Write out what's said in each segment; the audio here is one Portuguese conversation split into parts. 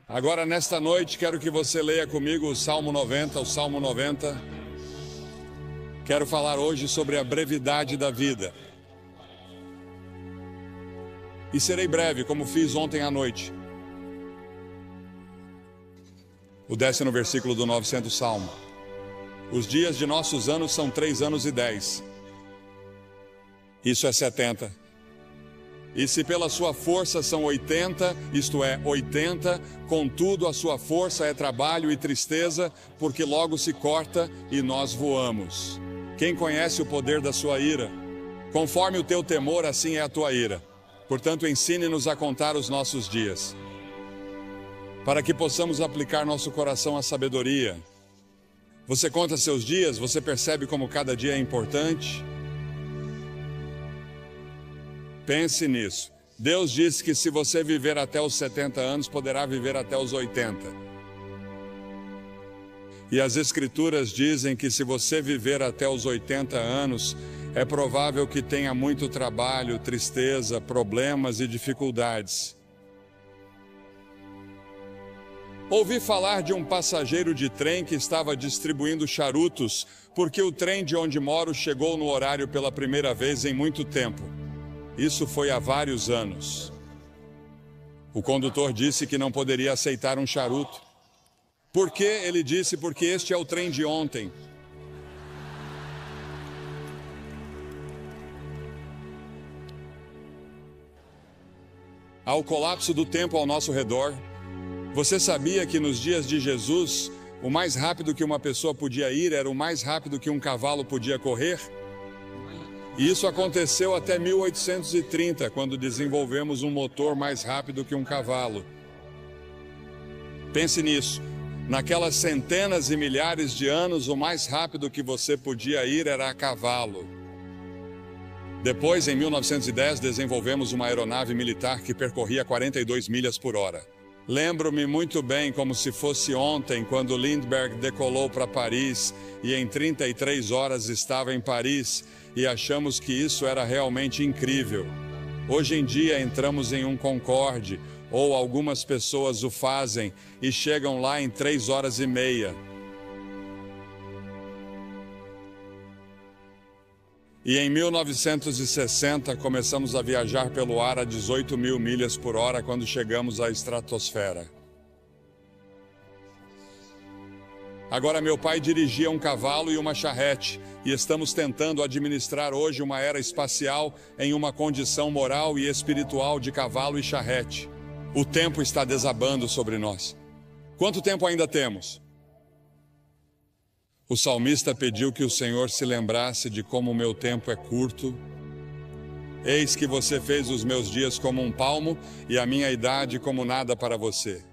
Agora, nesta noite, quero que você leia comigo o Salmo 90, o Salmo 90. Quero falar hoje sobre a brevidade da vida. E serei breve, como fiz ontem à noite. O 10º versículo do 900 Salmo. Os dias de nossos anos são 3 anos e 10. Isso é 70. E se pela sua força são 80, isto é, 80, contudo a sua força é trabalho e tristeza, porque logo se corta e nós voamos. Quem conhece o poder da sua ira? Conforme o teu temor, assim é a tua ira. Portanto, ensine-nos a contar os nossos dias, para que possamos aplicar nosso coração à sabedoria. Você conta seus dias? Você percebe como cada dia é importante? Pense nisso. Deus disse que se você viver até os 70 anos, poderá viver até os 80. E as Escrituras dizem que se você viver até os 80 anos, é provável que tenha muito trabalho, tristeza, problemas e dificuldades. Ouvi falar de um passageiro de trem que estava distribuindo charutos, porque o trem de onde moro chegou no horário pela primeira vez em muito tempo. Isso foi há vários anos. O condutor disse que não poderia aceitar um charuto. Por quê? Ele disse, porque este é o trem de ontem. Ao colapso do tempo ao nosso redor, você sabia que nos dias de Jesus, o mais rápido que uma pessoa podia ir era o mais rápido que um cavalo podia correr? E isso aconteceu até 1830, quando desenvolvemos um motor mais rápido que um cavalo. Pense nisso. Naquelas centenas e milhares de anos, o mais rápido que você podia ir era a cavalo. Depois, em 1910, desenvolvemos uma aeronave militar que percorria 42 milhas por hora. Lembro-me muito bem, como se fosse ontem, quando Lindbergh decolou para Paris e em 33 horas estava em Paris e achamos que isso era realmente incrível. Hoje em dia entramos em um Concorde, ou algumas pessoas o fazem e chegam lá em 3 horas e meia. E em 1960 começamos a viajar pelo ar a 18 mil milhas por hora quando chegamos à estratosfera. Agora meu pai dirigia um cavalo e uma charrete e estamos tentando administrar hoje uma era espacial em uma condição moral e espiritual de cavalo e charrete. O tempo está desabando sobre nós. Quanto tempo ainda temos? O salmista pediu que o Senhor se lembrasse de como o meu tempo é curto. Eis que você fez os meus dias como um palmo e a minha idade como nada para você.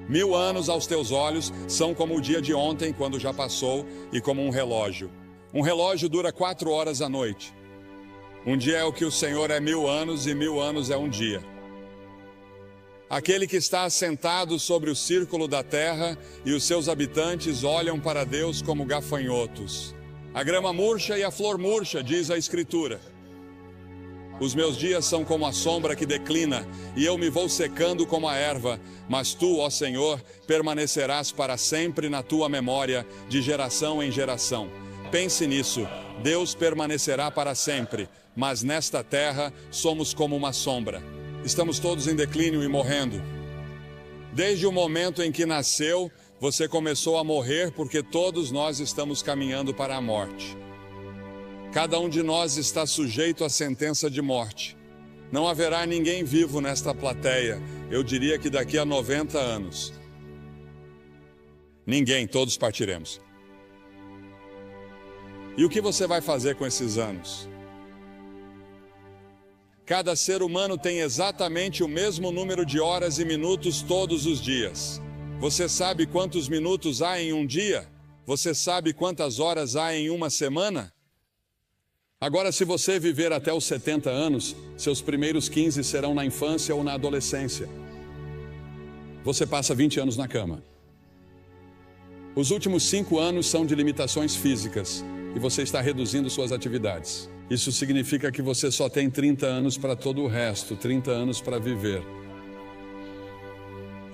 1000 anos aos teus olhos são como o dia de ontem, quando já passou, e como um relógio. Um relógio dura 4 horas à noite. Um dia é o que o Senhor é 1000 anos e 1000 anos é um dia. Aquele que está assentado sobre o círculo da terra e os seus habitantes olham para Deus como gafanhotos. A grama murcha e a flor murcha, diz a Escritura. Os meus dias são como a sombra que declina, e eu me vou secando como a erva, mas tu, ó Senhor, permanecerás para sempre na tua memória, de geração em geração. Pense nisso, Deus permanecerá para sempre, mas nesta terra somos como uma sombra. Estamos todos em declínio e morrendo. Desde o momento em que nasceu, você começou a morrer porque todos nós estamos caminhando para a morte. Cada um de nós está sujeito à sentença de morte. Não haverá ninguém vivo nesta plateia, eu diria que daqui a 90 anos. Ninguém, todos partiremos. E o que você vai fazer com esses anos? Cada ser humano tem exatamente o mesmo número de horas e minutos todos os dias. Você sabe quantos minutos há em um dia? Você sabe quantas horas há em uma semana? Agora, se você viver até os 70 anos, seus primeiros 15 serão na infância ou na adolescência. Você passa 20 anos na cama. Os últimos 5 anos são de limitações físicas e você está reduzindo suas atividades. Isso significa que você só tem 30 anos para todo o resto, 30 anos para viver.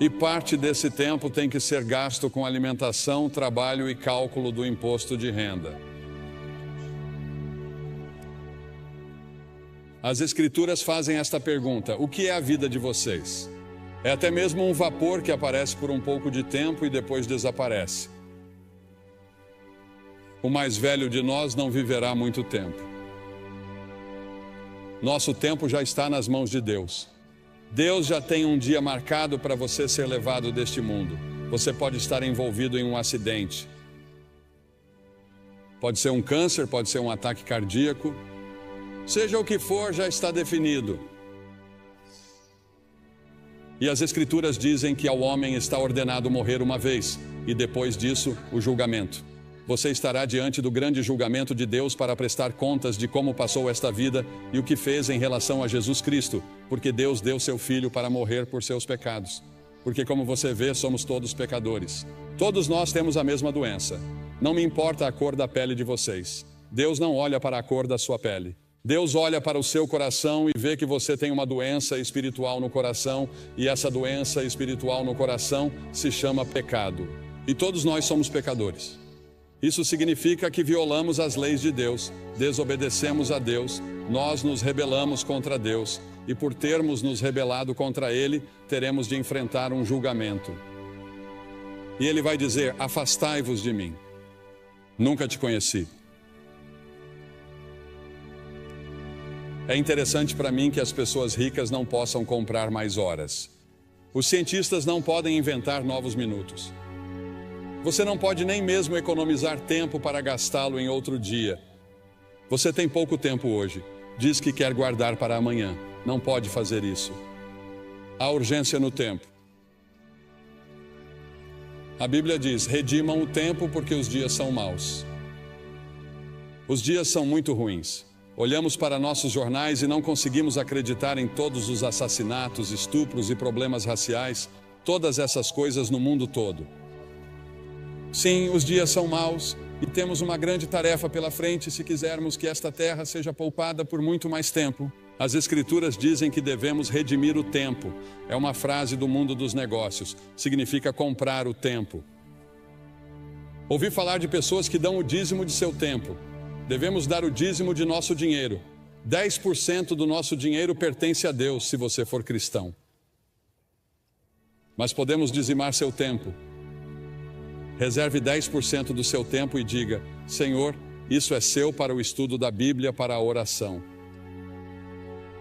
E parte desse tempo tem que ser gasto com alimentação, trabalho e cálculo do imposto de renda. As Escrituras fazem esta pergunta: o que é a vida de vocês? É até mesmo um vapor que aparece por um pouco de tempo e depois desaparece. O mais velho de nós não viverá muito tempo. Nosso tempo já está nas mãos de Deus. Deus já tem um dia marcado para você ser levado deste mundo. Você pode estar envolvido em um acidente. Pode ser um câncer, pode ser um ataque cardíaco. Seja o que for, já está definido. E as Escrituras dizem que ao homem está ordenado morrer uma vez, e depois disso, o julgamento. Você estará diante do grande julgamento de Deus para prestar contas de como passou esta vida e o que fez em relação a Jesus Cristo, porque Deus deu seu Filho para morrer por seus pecados. Porque, como você vê, somos todos pecadores. Todos nós temos a mesma doença. Não me importa a cor da pele de vocês. Deus não olha para a cor da sua pele. Deus olha para o seu coração e vê que você tem uma doença espiritual no coração, e essa doença espiritual no coração se chama pecado. E todos nós somos pecadores. Isso significa que violamos as leis de Deus, desobedecemos a Deus, nós nos rebelamos contra Deus, e por termos nos rebelado contra Ele, teremos de enfrentar um julgamento. E Ele vai dizer: afastai-vos de mim. Nunca te conheci. É interessante para mim que as pessoas ricas não possam comprar mais horas. Os cientistas não podem inventar novos minutos. Você não pode nem mesmo economizar tempo para gastá-lo em outro dia. Você tem pouco tempo hoje. Diz que quer guardar para amanhã. Não pode fazer isso. Há urgência no tempo. A Bíblia diz: redimam o tempo porque os dias são maus. Os dias são muito ruins. Olhamos para nossos jornais e não conseguimos acreditar em todos os assassinatos, estupros e problemas raciais, todas essas coisas no mundo todo. Sim, os dias são maus e temos uma grande tarefa pela frente se quisermos que esta terra seja poupada por muito mais tempo. As Escrituras dizem que devemos redimir o tempo. É uma frase do mundo dos negócios. Significa comprar o tempo. Ouvi falar de pessoas que dão o dízimo de seu tempo. Devemos dar o dízimo de nosso dinheiro. 10% do nosso dinheiro pertence a Deus, se você for cristão. Mas podemos dizimar seu tempo. Reserve 10% do seu tempo e diga: Senhor, isso é seu para o estudo da Bíblia, para a oração.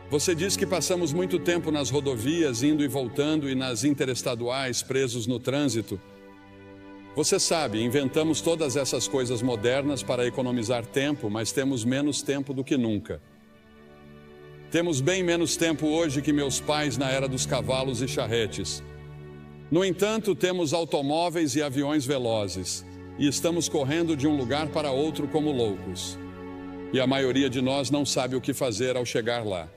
Você diz que passamos muito tempo nas rodovias, indo e voltando, e nas interestaduais, presos no trânsito. Você sabe, inventamos todas essas coisas modernas para economizar tempo, mas temos menos tempo do que nunca. Temos bem menos tempo hoje que meus pais na era dos cavalos e charretes. No entanto, temos automóveis e aviões velozes, e estamos correndo de um lugar para outro como loucos. E a maioria de nós não sabe o que fazer ao chegar lá.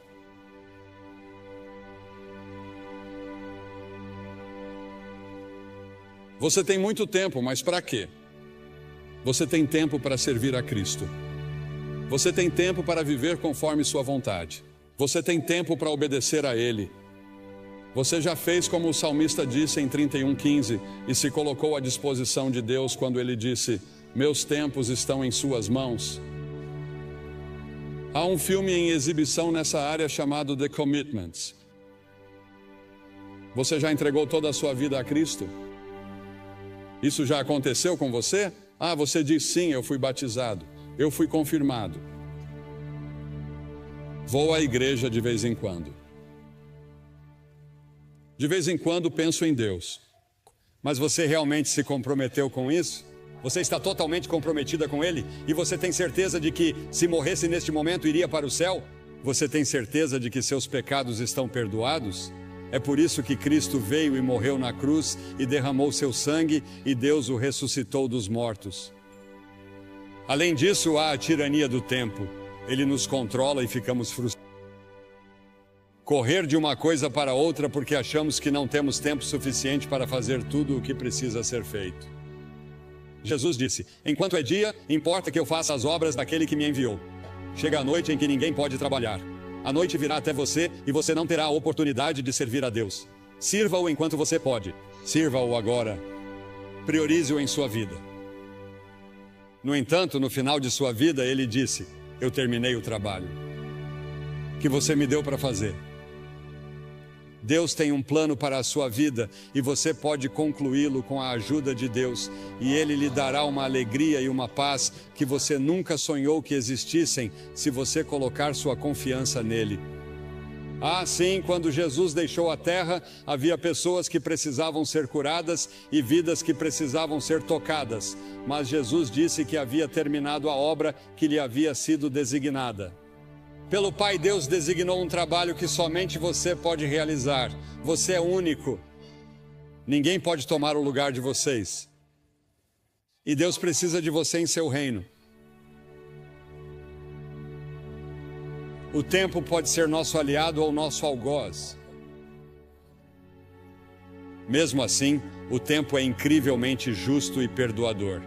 Você tem muito tempo, mas para quê? Você tem tempo para servir a Cristo. Você tem tempo para viver conforme sua vontade. Você tem tempo para obedecer a Ele. Você já fez como o salmista disse em 31:15 e se colocou à disposição de Deus quando ele disse: meus tempos estão em suas mãos. Há um filme em exibição nessa área chamado The Commitments. Você já entregou toda a sua vida a Cristo? Isso já aconteceu com você? Ah, você diz sim, eu fui batizado, eu fui confirmado. Vou à igreja de vez em quando. De vez em quando penso em Deus. Mas você realmente se comprometeu com isso? Você está totalmente comprometida com Ele? E você tem certeza de que, se morresse neste momento, iria para o céu? Você tem certeza de que seus pecados estão perdoados? É por isso que Cristo veio e morreu na cruz e derramou seu sangue e Deus o ressuscitou dos mortos. Além disso, há a tirania do tempo. Ele nos controla e ficamos frustrados. Correr de uma coisa para outra porque achamos que não temos tempo suficiente para fazer tudo o que precisa ser feito. Jesus disse: enquanto é dia, importa que eu faça as obras daquele que me enviou. Chega a noite em que ninguém pode trabalhar. A noite virá até você e você não terá a oportunidade de servir a Deus. Sirva-o enquanto você pode. Sirva-o agora. Priorize-o em sua vida. No entanto, no final de sua vida, ele disse: eu terminei o trabalho que você me deu para fazer. Deus tem um plano para a sua vida e você pode concluí-lo com a ajuda de Deus, e Ele lhe dará uma alegria e uma paz que você nunca sonhou que existissem se você colocar sua confiança nele. Ah, sim, quando Jesus deixou a terra, havia pessoas que precisavam ser curadas e vidas que precisavam ser tocadas, mas Jesus disse que havia terminado a obra que lhe havia sido designada. Pelo Pai, Deus designou um trabalho que somente você pode realizar. Você é único. Ninguém pode tomar o lugar de vocês. E Deus precisa de você em seu reino. O tempo pode ser nosso aliado ou nosso algoz. Mesmo assim, o tempo é incrivelmente justo e perdoador.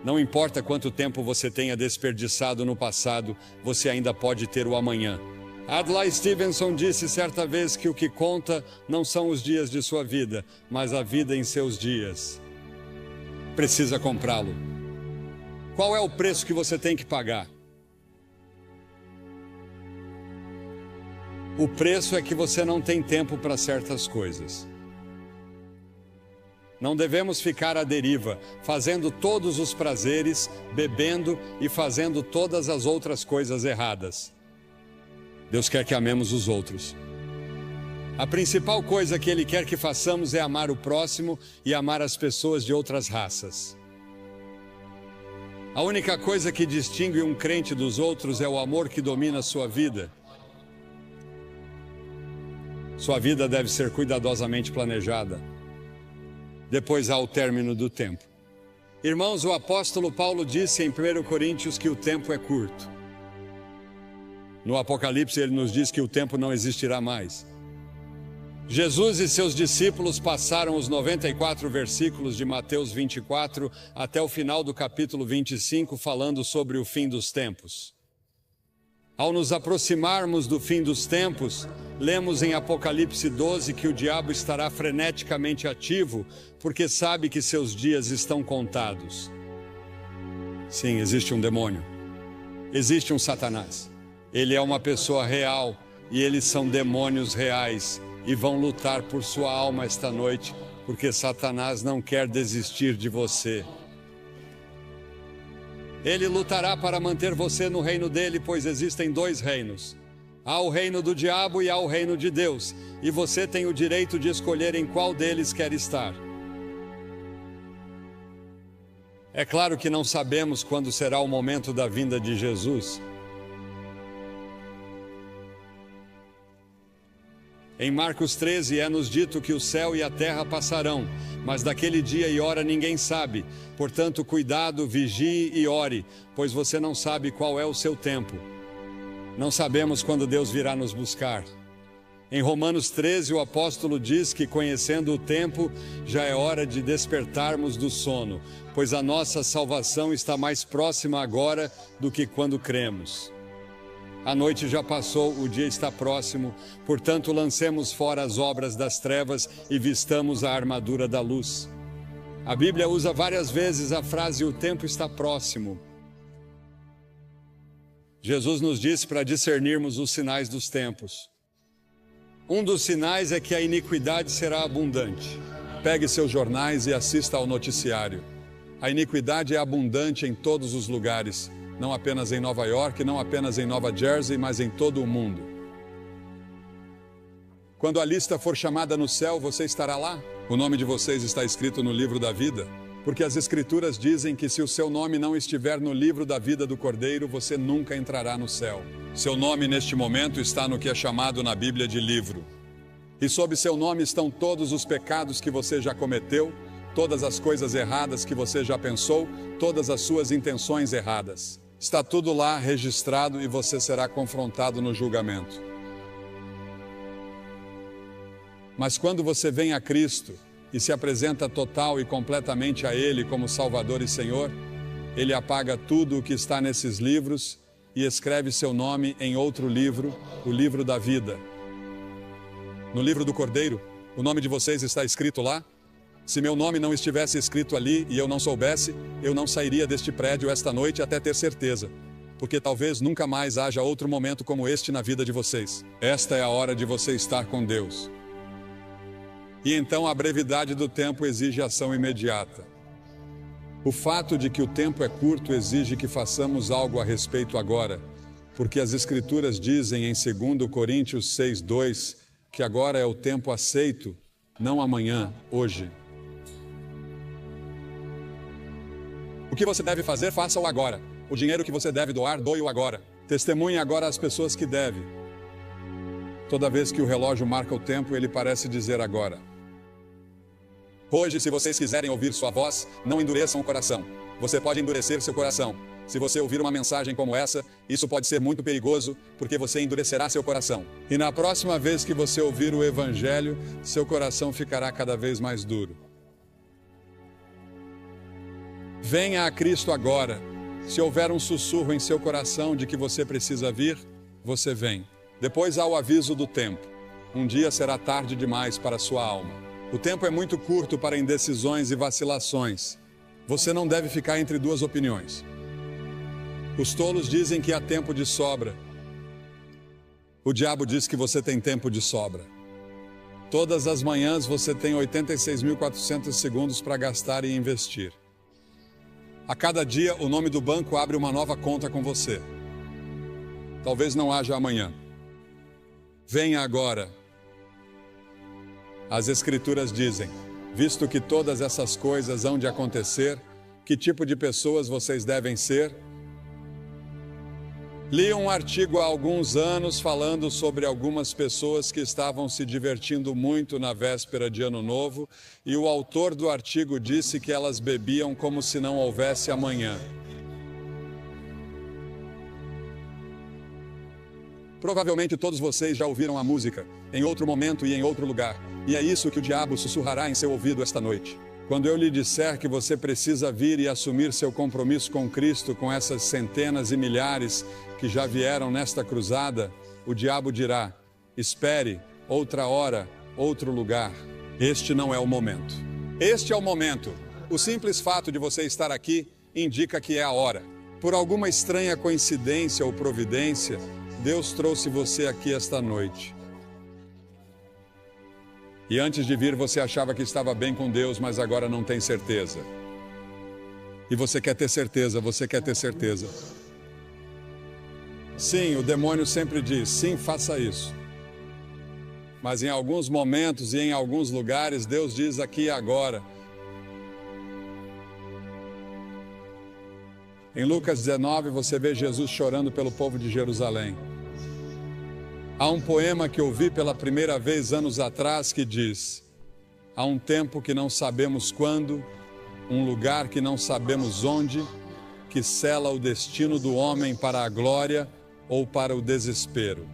Não importa quanto tempo você tenha desperdiçado no passado, você ainda pode ter o amanhã. Adlai Stevenson disse certa vez que o que conta não são os dias de sua vida, mas a vida em seus dias. Precisa comprá-lo. Qual é o preço que você tem que pagar? O preço é que você não tem tempo para certas coisas. Não devemos ficar à deriva, fazendo todos os prazeres, bebendo e fazendo todas as outras coisas erradas. Deus quer que amemos os outros. A principal coisa que Ele quer que façamos é amar o próximo e amar as pessoas de outras raças. A única coisa que distingue um crente dos outros é o amor que domina a sua vida. Sua vida deve ser cuidadosamente planejada. Depois há o término do tempo. Irmãos, o apóstolo Paulo disse em 1 Coríntios que o tempo é curto. No Apocalipse ele nos diz que o tempo não existirá mais. Jesus e seus discípulos passaram os 94 versículos de Mateus 24 até o final do capítulo 25 falando sobre o fim dos tempos. Ao nos aproximarmos do fim dos tempos, lemos em Apocalipse 12 que o diabo estará freneticamente ativo, porque sabe que seus dias estão contados. Sim, existe um demônio. Existe um Satanás. Ele é uma pessoa real e eles são demônios reais e vão lutar por sua alma esta noite, porque Satanás não quer desistir de você. Ele lutará para manter você no reino dele, pois existem dois reinos. Há o reino do diabo e há o reino de Deus, e você tem o direito de escolher em qual deles quer estar. É claro que não sabemos quando será o momento da vinda de Jesus. Em Marcos 13 é-nos dito que o céu e a terra passarão, mas daquele dia e hora ninguém sabe. Portanto, cuidado, vigie e ore, pois você não sabe qual é o seu tempo. Não sabemos quando Deus virá nos buscar. Em Romanos 13, o apóstolo diz que, conhecendo o tempo, já é hora de despertarmos do sono, pois a nossa salvação está mais próxima agora do que quando cremos. A noite já passou, o dia está próximo, portanto lancemos fora as obras das trevas e vistamos a armadura da luz. A Bíblia usa várias vezes a frase "o tempo está próximo". Jesus nos disse para discernirmos os sinais dos tempos. Um dos sinais é que a iniquidade será abundante. Pegue seus jornais e assista ao noticiário. A iniquidade é abundante em todos os lugares. Não apenas em Nova York, não apenas em Nova Jersey, mas em todo o mundo. Quando a lista for chamada no céu, você estará lá? O nome de vocês está escrito no livro da vida? Porque as Escrituras dizem que se o seu nome não estiver no livro da vida do Cordeiro, você nunca entrará no céu. Seu nome neste momento está no que é chamado na Bíblia de livro. E sob seu nome estão todos os pecados que você já cometeu, todas as coisas erradas que você já pensou, todas as suas intenções erradas. Está tudo lá registrado e você será confrontado no julgamento. Mas quando você vem a Cristo e se apresenta total e completamente a Ele como Salvador e Senhor, Ele apaga tudo o que está nesses livros e escreve seu nome em outro livro, o livro da vida. No livro do Cordeiro, O nome de vocês está escrito lá? Se meu nome não estivesse escrito ali e eu não soubesse, eu não sairia deste prédio esta noite até ter certeza. Porque talvez nunca mais haja outro momento como este na vida de vocês. Esta é a hora de você estar com Deus. E então a brevidade do tempo exige ação imediata. O fato de que o tempo é curto exige que façamos algo a respeito agora, porque as Escrituras dizem em 2 Coríntios 6:2 que agora é o tempo aceito, não amanhã, hoje. O que você deve fazer, faça-o agora. O dinheiro que você deve doar, doe-o agora. Testemunhe agora às pessoas que deve. Toda vez que o relógio marca o tempo, ele parece dizer agora. Hoje, se vocês quiserem ouvir sua voz, não endureçam o coração. Você pode endurecer seu coração. Se você ouvir uma mensagem como essa, isso pode ser muito perigoso, porque você endurecerá seu coração. E na próxima vez que você ouvir o Evangelho, seu coração ficará cada vez mais duro. Venha a Cristo agora. Se houver um sussurro em seu coração de que você precisa vir, você vem. Depois há o aviso do tempo. Um dia será tarde demais para sua alma. O tempo é muito curto para indecisões e vacilações. Você não deve ficar entre duas opiniões. Os tolos dizem que há tempo de sobra. O diabo diz que você tem tempo de sobra. Todas as manhãs você tem 86.400 segundos para gastar e investir. A cada dia, o nome do banco abre uma nova conta com você. Talvez não haja amanhã. Venha agora. As Escrituras dizem, visto que todas essas coisas hão de acontecer, que tipo de pessoas vocês devem ser? Li um artigo há alguns anos falando sobre algumas pessoas que estavam se divertindo muito na véspera de Ano Novo, e o autor do artigo disse que elas bebiam como se não houvesse amanhã. Provavelmente todos vocês já ouviram a música, em outro momento e em outro lugar, e é isso que o diabo sussurrará em seu ouvido esta noite. Quando eu lhe disser que você precisa vir e assumir seu compromisso com Cristo, com essas centenas e milhares que já vieram nesta cruzada, o diabo dirá, espere, outra hora, outro lugar. Este não é o momento. Este é o momento. O simples fato de você estar aqui indica que é a hora. Por alguma estranha coincidência ou providência, Deus trouxe você aqui esta noite. E antes de vir você achava que estava bem com Deus, mas agora não tem certeza. E você quer ter certeza, você quer ter certeza. Sim, o demônio sempre diz, sim, faça isso. Mas em alguns momentos e em alguns lugares, Deus diz aqui e agora. Em Lucas 19, você vê Jesus chorando pelo povo de Jerusalém. Há um poema que ouvi pela primeira vez anos atrás que diz: há um tempo que não sabemos quando, um lugar que não sabemos onde, que sela o destino do homem para a glória ou para o desespero.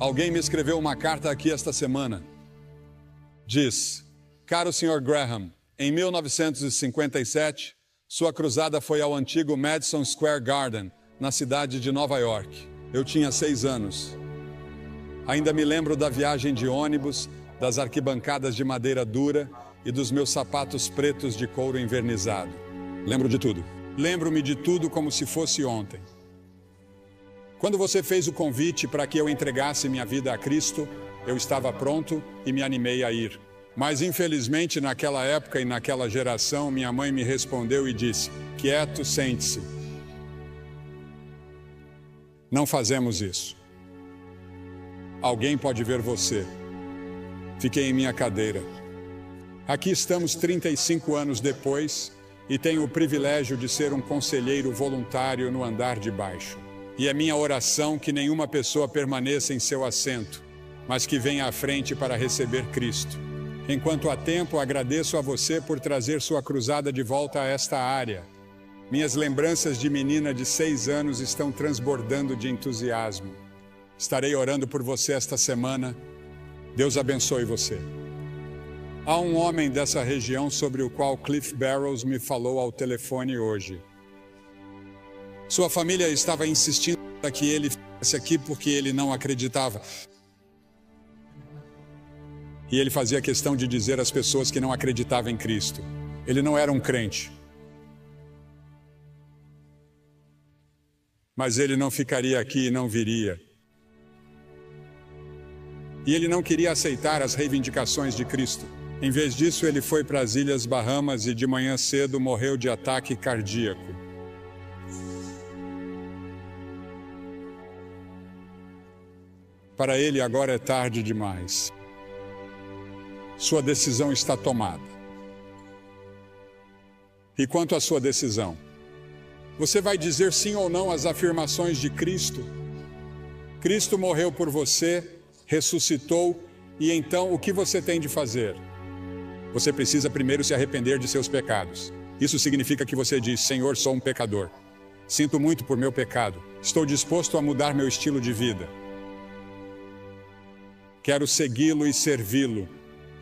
Alguém me escreveu uma carta aqui esta semana. Diz: caro Sr. Graham, em 1957, sua cruzada foi ao antigo Madison Square Garden, na cidade de Nova York. Eu tinha 6 anos. Ainda me lembro da viagem de ônibus, das arquibancadas de madeira dura e dos meus sapatos pretos de couro envernizado. Lembro de tudo. Lembro-me de tudo como se fosse ontem. Quando você fez o convite para que eu entregasse minha vida a Cristo, eu estava pronto e me animei a ir. Mas infelizmente naquela época e naquela geração, minha mãe me respondeu e disse: quieto, sente-se. Não fazemos isso. Alguém pode ver você. Fiquei em minha cadeira. Aqui estamos 35 anos depois e tenho o privilégio de ser um conselheiro voluntário no andar de baixo. E é minha oração que nenhuma pessoa permaneça em seu assento, mas que venha à frente para receber Cristo. Enquanto há tempo, agradeço a você por trazer sua cruzada de volta a esta área. Minhas lembranças de menina de 6 anos estão transbordando de entusiasmo. Estarei orando por você esta semana. Deus abençoe você. Há um homem dessa região sobre o qual Cliff Barrows me falou ao telefone hoje. Sua família estava insistindo para que ele ficasse aqui porque ele não acreditava. E ele fazia questão de dizer às pessoas que não acreditavam em Cristo. Ele não era um crente. Mas ele não ficaria aqui e não viria. E ele não queria aceitar as reivindicações de Cristo. Em vez disso, ele foi para as Ilhas Bahamas e de manhã cedo morreu de ataque cardíaco. Para ele agora é tarde demais. Sua decisão está tomada. E quanto à sua decisão? Você vai dizer sim ou não às afirmações de Cristo? Cristo morreu por você, ressuscitou, e então o que você tem de fazer? Você precisa primeiro se arrepender de seus pecados. Isso significa que você diz: Senhor, sou um pecador. Sinto muito por meu pecado. Estou disposto a mudar meu estilo de vida. Quero segui-lo e servi-lo.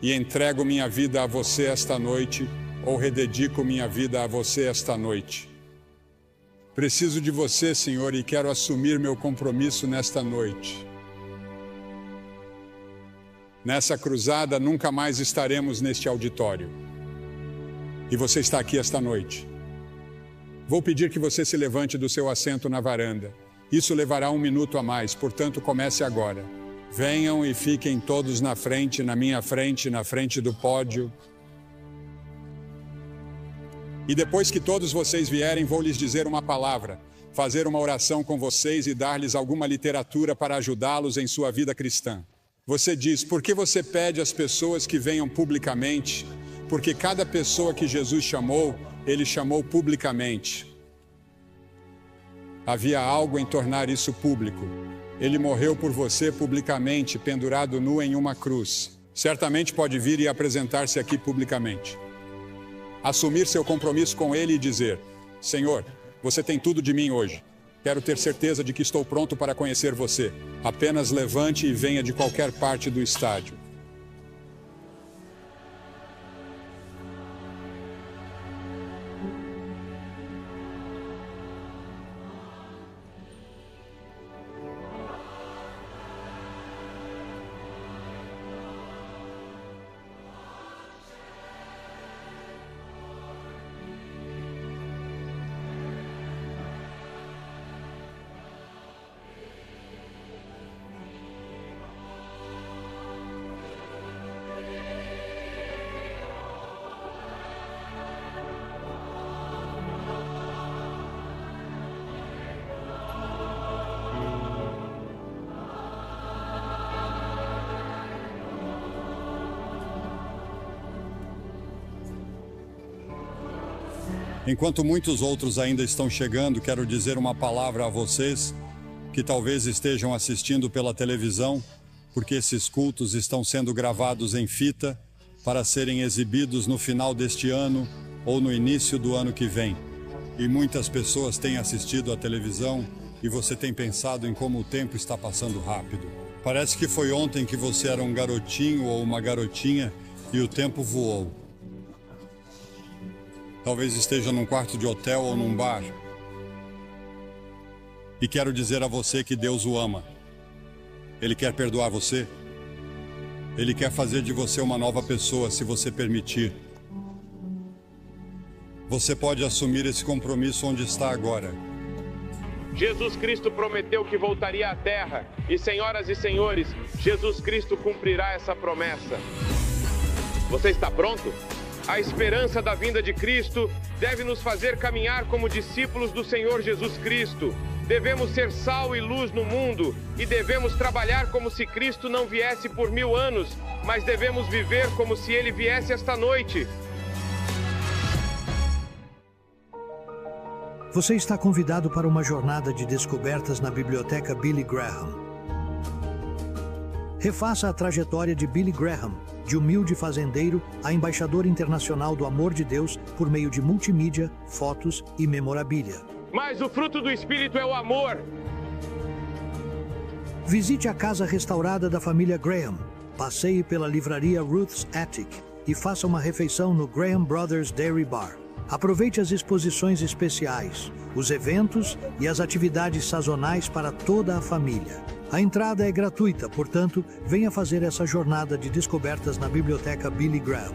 E entrego minha vida a você esta noite, ou rededico minha vida a você esta noite. Preciso de você, Senhor, e quero assumir meu compromisso nesta noite. Nessa cruzada, nunca mais estaremos neste auditório. E você está aqui esta noite. Vou pedir que você se levante do seu assento na varanda. Isso levará 1 minuto a mais, portanto, comece agora. Venham e fiquem todos na frente, na minha frente, na frente do pódio. E depois que todos vocês vierem, vou lhes dizer uma palavra, fazer uma oração com vocês e dar-lhes alguma literatura para ajudá-los em sua vida cristã. Você diz: por que você pede às pessoas que venham publicamente? Porque cada pessoa que Jesus chamou, ele chamou publicamente. Havia algo em tornar isso público. Ele morreu por você publicamente, pendurado nu em uma cruz. Certamente pode vir e apresentar-se aqui publicamente. Assumir seu compromisso com ele e dizer: Senhor, você tem tudo de mim hoje. Quero ter certeza de que estou pronto para conhecer você. Apenas levante e venha de qualquer parte do estádio. Enquanto muitos outros ainda estão chegando, quero dizer uma palavra a vocês que talvez estejam assistindo pela televisão, porque esses cultos estão sendo gravados em fita para serem exibidos no final deste ano ou no início do ano que vem. E muitas pessoas têm assistido à televisão e você tem pensado em como o tempo está passando rápido. Parece que foi ontem que você era um garotinho ou uma garotinha e o tempo voou. Talvez esteja num quarto de hotel ou num bar. E quero dizer a você que Deus o ama. Ele quer perdoar você. Ele quer fazer de você uma nova pessoa, se você permitir. Você pode assumir esse compromisso onde está agora. Jesus Cristo prometeu que voltaria à Terra. E, senhoras e senhores, Jesus Cristo cumprirá essa promessa. Você está pronto? A esperança da vinda de Cristo deve nos fazer caminhar como discípulos do Senhor Jesus Cristo. Devemos ser sal e luz no mundo e devemos trabalhar como se Cristo não viesse por 1000 anos, mas devemos viver como se Ele viesse esta noite. Você está convidado para uma jornada de descobertas na Biblioteca Billy Graham. Refaça a trajetória de Billy Graham, de humilde fazendeiro a embaixador internacional do amor de Deus por meio de multimídia, fotos e memorabilia. Mas o fruto do Espírito é o amor. Visite a casa restaurada da família Graham, passeie pela livraria Ruth's Attic e faça uma refeição no Graham Brothers Dairy Bar. Aproveite as exposições especiais, os eventos e as atividades sazonais para toda a família. A entrada é gratuita, portanto, venha fazer essa jornada de descobertas na Biblioteca Billy Graham.